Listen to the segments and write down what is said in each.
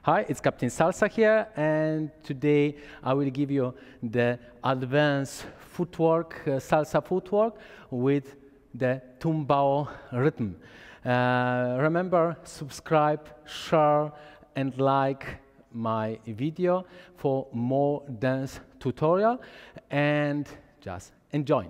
Hi, it's Captain Salsa here, and today I will give you the advanced footwork, salsa footwork with the tumbao rhythm. Remember, subscribe, share, and like my video for more dance tutorial, and just enjoy.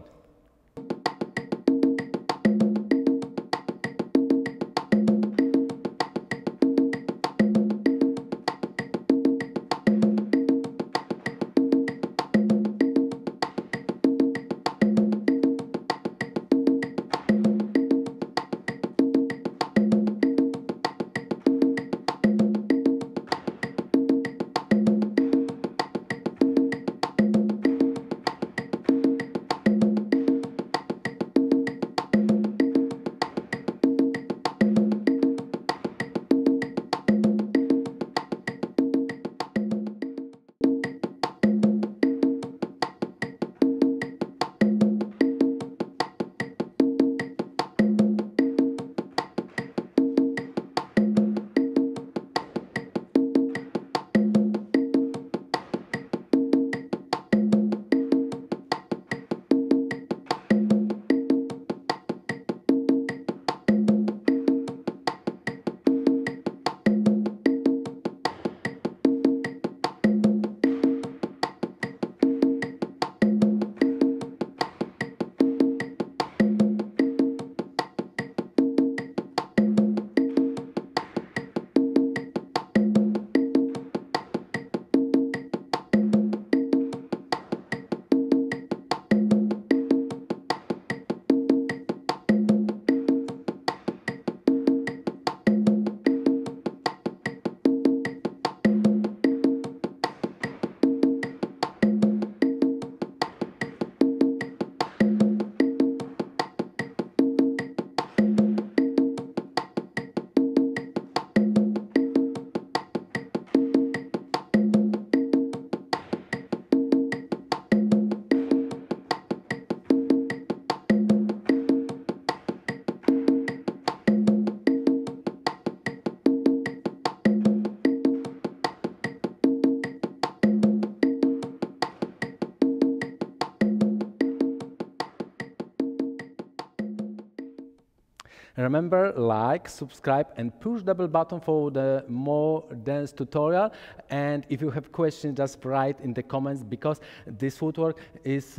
Remember, like, subscribe, and push the bell button for the more dance tutorial. And if you have questions, just write in the comments, because this footwork is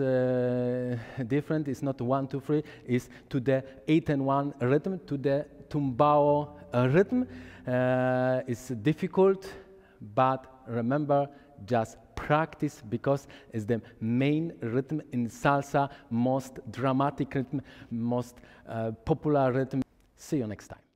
different. It's not 1, 2, 3. It's to the 8 and 1 rhythm, to the tumbao rhythm. It's difficult, but remember, just practice, because it's the main rhythm in salsa, most dramatic rhythm, most popular rhythm. See you next time.